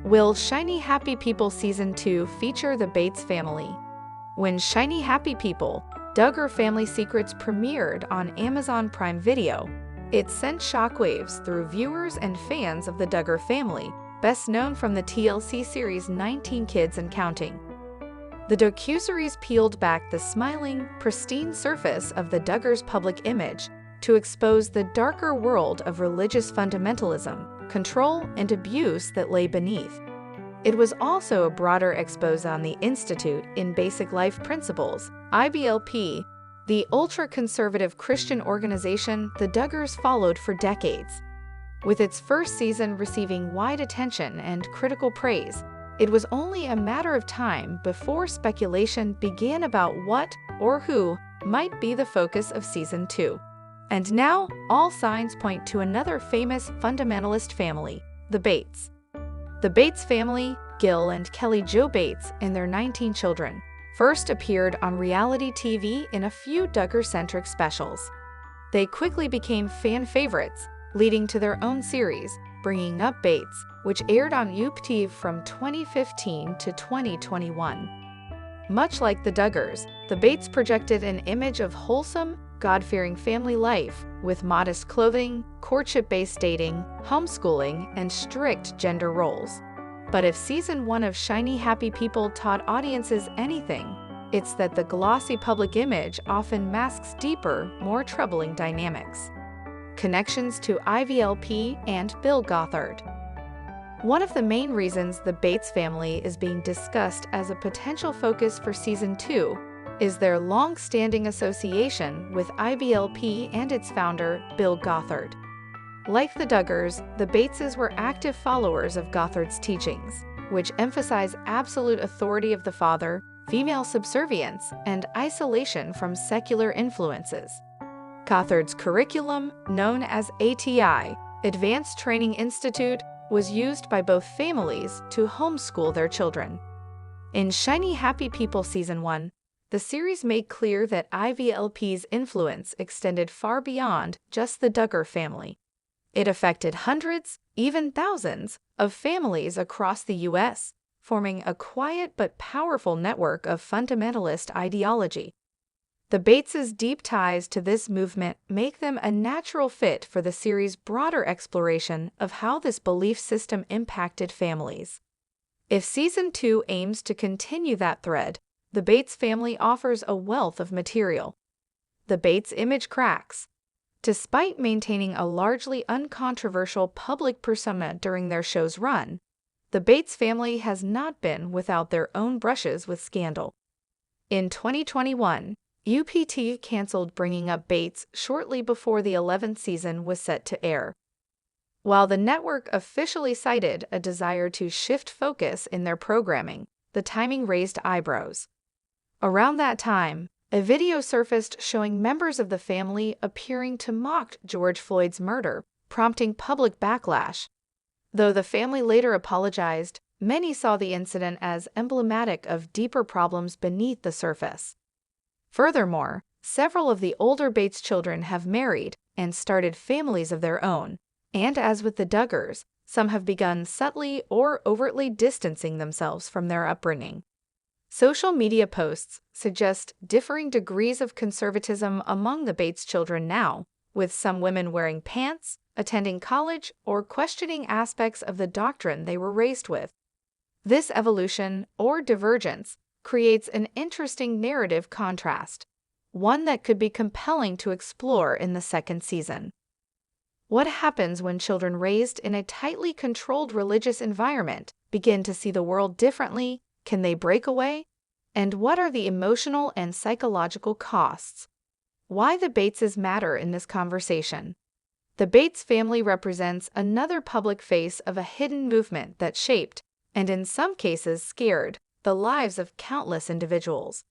Will Shiny Happy People Season 2 feature the Bates family? When Shiny Happy People, Duggar Family Secrets premiered on Amazon Prime Video, it sent shockwaves through viewers and fans of the Duggar family, best known from the TLC series 19 Kids and Counting. The docuseries peeled back the smiling, pristine surface of the Duggars' public image to expose the darker world of religious fundamentalism, control, and abuse that lay beneath. It was also a broader expose on the Institute in Basic Life Principles, IBLP, the ultra-conservative Christian organization the Duggars followed for decades. With its first season receiving wide attention and critical praise, it was only a matter of time before speculation began about what or who might be the focus of Season 2. And now, all signs point to another famous fundamentalist family, the Bates. The Bates family, Gil and Kelly Jo Bates and their 19 children, first appeared on reality TV in a few Duggar-centric specials. They quickly became fan favorites, leading to their own series, Bringing Up Bates, which aired on UPtv from 2015 to 2021. Much like the Duggars, the Bates projected an image of wholesome, God-fearing family life with modest clothing, courtship-based dating, homeschooling, and strict gender roles. But if Season 1 of Shiny Happy People taught audiences anything, it's that the glossy public image often masks deeper, more troubling dynamics. Connections to IVLP and Bill Gothard. One of the main reasons the Bates family is being discussed as a potential focus for Season 2 is their long-standing association with IBLP and its founder, Bill Gothard. Like the Duggars, the Bateses were active followers of Gothard's teachings, which emphasize absolute authority of the father, female subservience, and isolation from secular influences. Gothard's curriculum, known as ATI, Advanced Training Institute, was used by both families to homeschool their children. In Shiny Happy People Season 1, the series made clear that IVLP's influence extended far beyond just the Duggar family. It affected hundreds, even thousands, of families across the U.S., forming a quiet but powerful network of fundamentalist ideology. The Bates' deep ties to this movement make them a natural fit for the series' broader exploration of how this belief system impacted families. If Season 2 aims to continue that thread, the Bates family offers a wealth of material. The Bates image cracks. Despite maintaining a largely uncontroversial public persona during their show's run, the Bates family has not been without their own brushes with scandal. In 2021, UPtv canceled Bringing Up Bates shortly before the 11th season was set to air. While the network officially cited a desire to shift focus in their programming, the timing raised eyebrows. Around that time, a video surfaced showing members of the family appearing to mock George Floyd's murder, prompting public backlash. Though the family later apologized, many saw the incident as emblematic of deeper problems beneath the surface. Furthermore, several of the older Bates children have married and started families of their own, and as with the Duggars, some have begun subtly or overtly distancing themselves from their upbringing. Social media posts suggest differing degrees of conservatism among the Bates children now, with some women wearing pants, attending college, or questioning aspects of the doctrine they were raised with. This evolution, or divergence, creates an interesting narrative contrast, one that could be compelling to explore in the second season. What happens when children raised in a tightly controlled religious environment begin to see the world differently? Can they break away? And what are the emotional and psychological costs? Why the Bateses matter in this conversation? The Bates family represents another public face of a hidden movement that shaped, and in some cases scared, the lives of countless individuals.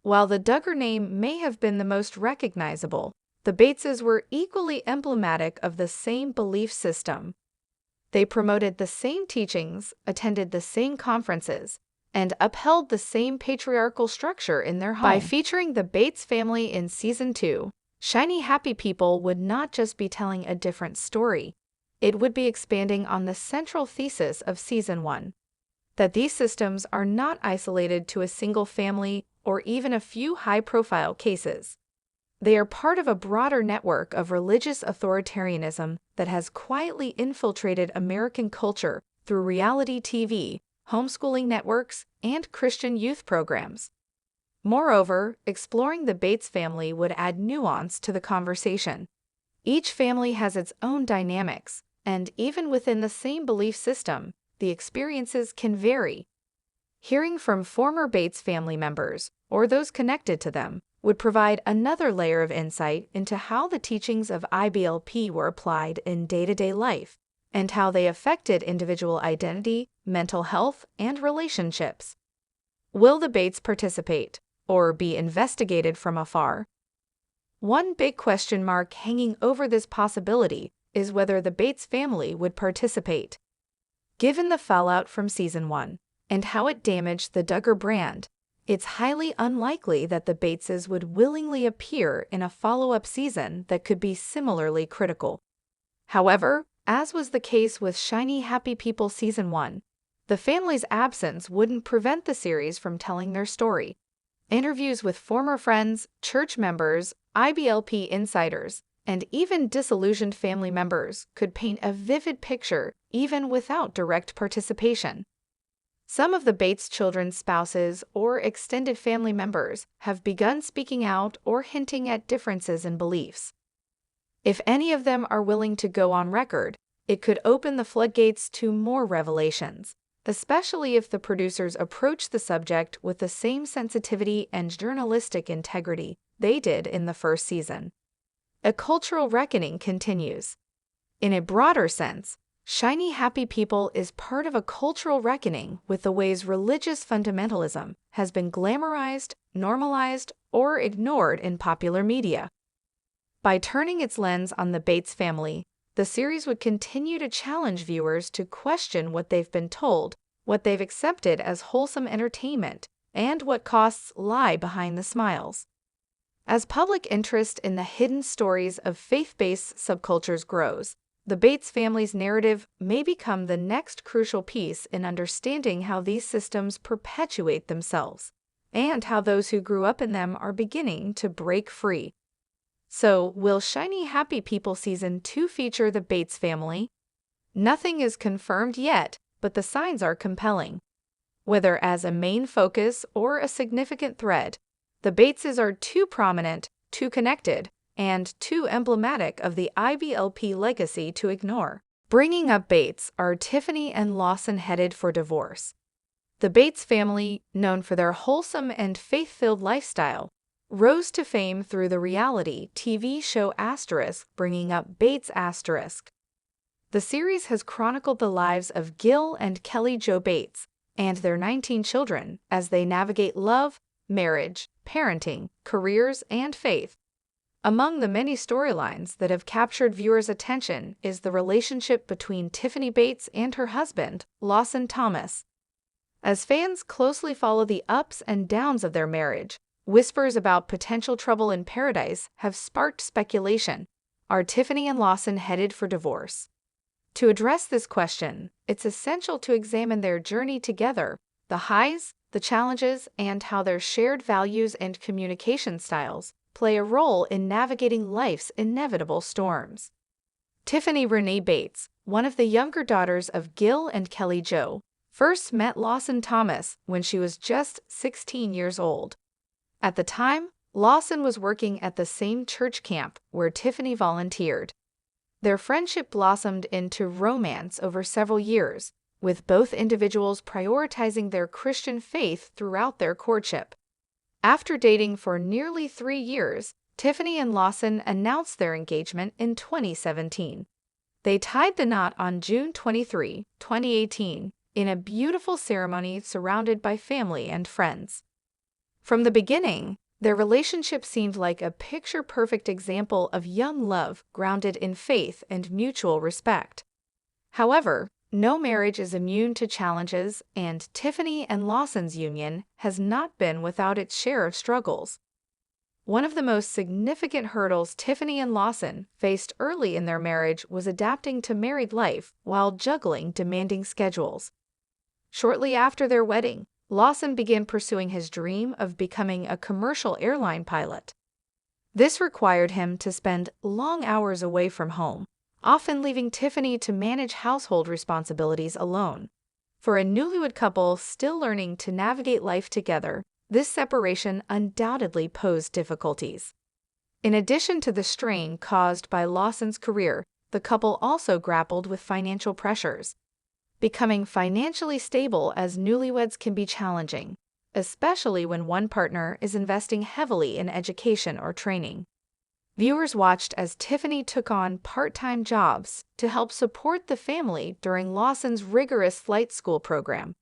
While the Duggar name may have been the most recognizable, the Bateses were equally emblematic of the same belief system. They promoted the same teachings, attended the same conferences, and upheld the same patriarchal structure in their home. By featuring the Bates family in Season 2, Shiny Happy People would not just be telling a different story. it would be expanding on the central thesis of Season 1, that these systems are not isolated to a single family or even a few high-profile cases. They are part of a broader network of religious authoritarianism that has quietly infiltrated American culture through reality TV, homeschooling networks, and Christian youth programs. Moreover, exploring the Bates family would add nuance to the conversation. Each family has its own dynamics, and even within the same belief system, the experiences can vary. Hearing from former Bates family members, or those connected to them, would provide another layer of insight into how the teachings of IBLP were applied in day-to-day life, and how they affected individual identity, mental health, and relationships. Will the Bates participate, or be investigated from afar? One big question mark hanging over this possibility is whether the Bates family would participate. Given the fallout from Season 1 and how it damaged the Duggar brand, it's highly unlikely that the Bateses would willingly appear in a follow-up season that could be similarly critical. However, as was the case with Shiny Happy People Season 1, the family's absence wouldn't prevent the series from telling their story. Interviews with former friends, church members, IBLP insiders, and even disillusioned family members could paint a vivid picture even without direct participation. Some of the Bates children's spouses or extended family members have begun speaking out or hinting at differences in beliefs. If any of them are willing to go on record, it could open the floodgates to more revelations, especially if the producers approach the subject with the same sensitivity and journalistic integrity they did in the first season. A cultural reckoning continues. In a broader sense, Shiny Happy People is part of a cultural reckoning with the ways religious fundamentalism has been glamorized, normalized, or ignored in popular media. By turning its lens on the Bates family, the series would continue to challenge viewers to question what they've been told, what they've accepted as wholesome entertainment, and what costs lie behind the smiles. As public interest in the hidden stories of faith-based subcultures grows, the Bates family's narrative may become the next crucial piece in understanding how these systems perpetuate themselves, and how those who grew up in them are beginning to break free. So, will Shiny Happy People Season 2 feature the Bates family? Nothing is confirmed yet, but the signs are compelling. Whether as a main focus or a significant thread, the Bateses are too prominent, too connected, and too emblematic of the IBLP legacy to ignore. Bringing up Bates, are Tiffany and Lawson headed for divorce? The Bates family, known for their wholesome and faith-filled lifestyle, rose to fame through the reality TV show Bringing Up Bates. The series has chronicled the lives of Gil and Kelly Jo Bates and their 19 children as they navigate love, marriage, parenting, careers, and faith. Among the many storylines that have captured viewers' attention is the relationship between Tiffany Bates and her husband, Lawson Thomas. As fans closely follow the ups and downs of their marriage, whispers about potential trouble in paradise have sparked speculation. Are Tiffany and Lawson headed for divorce? To address this question, it's essential to examine their journey together, the highs, the challenges, and how their shared values and communication styles play a role in navigating life's inevitable storms. Tiffany Renee Bates, one of the younger daughters of Gil and Kelly Jo, first met Lawson Thomas when she was just 16 years old. At the time, Lawson was working at the same church camp where Tiffany volunteered. Their friendship blossomed into romance over several years, with both individuals prioritizing their Christian faith throughout their courtship. After dating for nearly 3 years, Tiffany and Lawson announced their engagement in 2017. They tied the knot on June 23, 2018, in a beautiful ceremony surrounded by family and friends. From the beginning, their relationship seemed like a picture-perfect example of young love grounded in faith and mutual respect. However, no marriage is immune to challenges, and Tiffany and Lawson's union has not been without its share of struggles. One of the most significant hurdles Tiffany and Lawson faced early in their marriage was adapting to married life while juggling demanding schedules. Shortly after their wedding, Lawson began pursuing his dream of becoming a commercial airline pilot. This required him to spend long hours away from home, often leaving Tiffany to manage household responsibilities alone. For a newlywed couple still learning to navigate life together, this separation undoubtedly posed difficulties. In addition to the strain caused by Lawson's career, the couple also grappled with financial pressures. Becoming financially stable as newlyweds can be challenging, especially when one partner is investing heavily in education or training. Viewers watched as Tiffany took on part-time jobs to help support the family during Lawson's rigorous flight school program.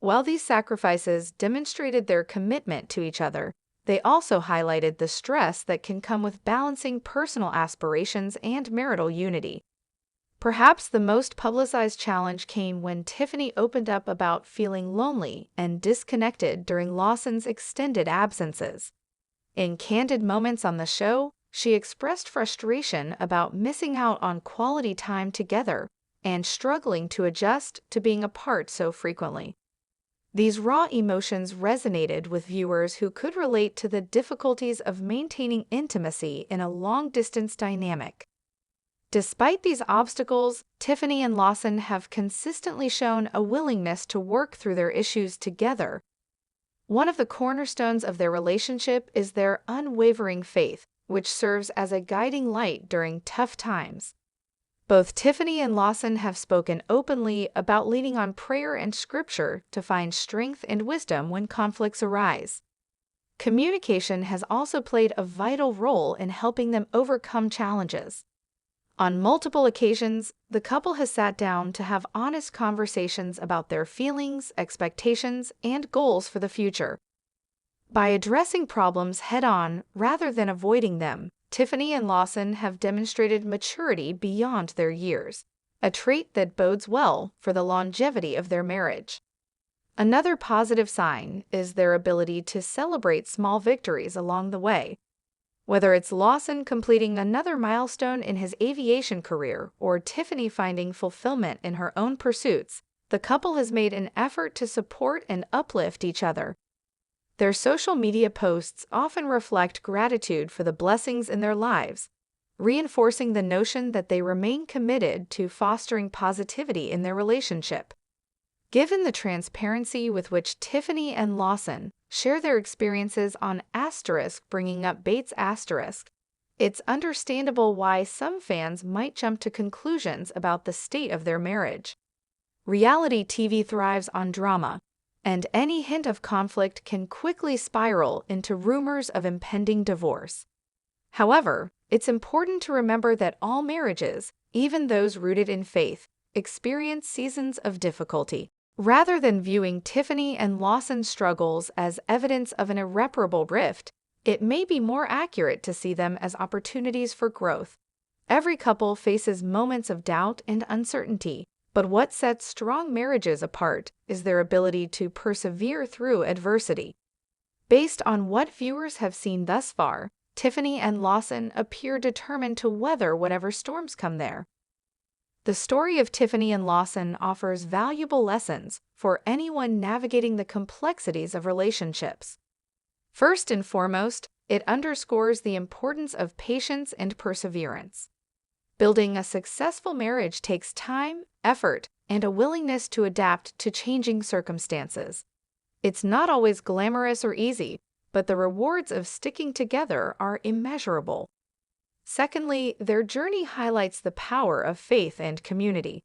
While these sacrifices demonstrated their commitment to each other, they also highlighted the stress that can come with balancing personal aspirations and marital unity. Perhaps the most publicized challenge came when Tiffany opened up about feeling lonely and disconnected during Lawson's extended absences. In candid moments on the show, she expressed frustration about missing out on quality time together and struggling to adjust to being apart so frequently. These raw emotions resonated with viewers who could relate to the difficulties of maintaining intimacy in a long-distance dynamic. Despite these obstacles, Tiffany and Lawson have consistently shown a willingness to work through their issues together. One of the cornerstones of their relationship is their unwavering faith, which serves as a guiding light during tough times. Both Tiffany and Lawson have spoken openly about leaning on prayer and scripture to find strength and wisdom when conflicts arise. Communication has also played a vital role in helping them overcome challenges. On multiple occasions, the couple has sat down to have honest conversations about their feelings, expectations, and goals for the future. By addressing problems head-on rather than avoiding them, Tiffany and Lawson have demonstrated maturity beyond their years, a trait that bodes well for the longevity of their marriage. Another positive sign is their ability to celebrate small victories along the way. Whether it's Lawson completing another milestone in his aviation career or Tiffany finding fulfillment in her own pursuits, the couple has made an effort to support and uplift each other. Their social media posts often reflect gratitude for the blessings in their lives, reinforcing the notion that they remain committed to fostering positivity in their relationship. Given the transparency with which Tiffany and Lawson share their experiences on bringing up Bates*, it's understandable why some fans might jump to conclusions about the state of their marriage. Reality TV thrives on drama, and any hint of conflict can quickly spiral into rumors of impending divorce. However, it's important to remember that all marriages, even those rooted in faith, experience seasons of difficulty. Rather than viewing Tiffany and Lawson's struggles as evidence of an irreparable rift, it may be more accurate to see them as opportunities for growth. Every couple faces moments of doubt and uncertainty, but what sets strong marriages apart is their ability to persevere through adversity. Based on what viewers have seen thus far, Tiffany and Lawson appear determined to weather whatever storms come their. The story of Tiffany and Lawson offers valuable lessons for anyone navigating the complexities of relationships. First and foremost, it underscores the importance of patience and perseverance. Building a successful marriage takes time, effort, and a willingness to adapt to changing circumstances. It's not always glamorous or easy, but the rewards of sticking together are immeasurable. Secondly, their journey highlights the power of faith and community.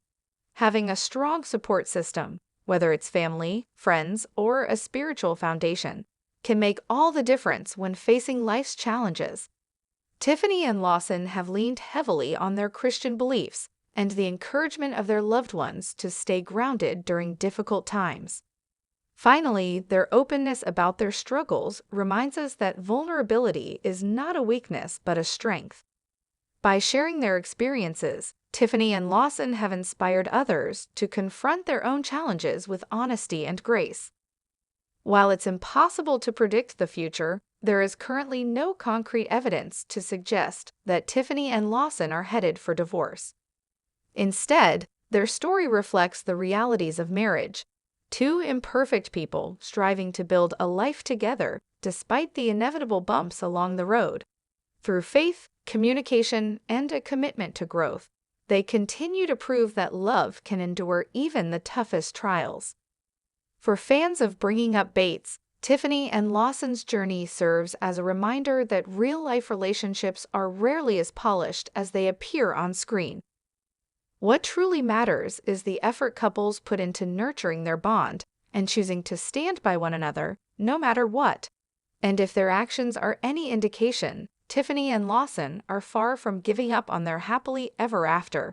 Having a strong support system, whether it's family, friends, or a spiritual foundation, can make all the difference when facing life's challenges. Tiffany and Lawson have leaned heavily on their Christian beliefs and the encouragement of their loved ones to stay grounded during difficult times. Finally, their openness about their struggles reminds us that vulnerability is not a weakness but a strength. By sharing their experiences, Tiffany and Lawson have inspired others to confront their own challenges with honesty and grace. While it's impossible to predict the future, There is currently no concrete evidence to suggest that Tiffany and Lawson are headed for divorce. Instead, their story reflects the realities of marriage, two imperfect people striving to build a life together despite the inevitable bumps along the road. Through faith, communication, and a commitment to growth, they continue to prove that love can endure even the toughest trials. For fans of Bringing Up Bates, Tiffany and Lawson's journey serves as a reminder that real-life relationships are rarely as polished as they appear on screen. What truly matters is the effort couples put into nurturing their bond and choosing to stand by one another no matter what. And if their actions are any indication, Tiffany and Lawson are far from giving up on their happily ever after.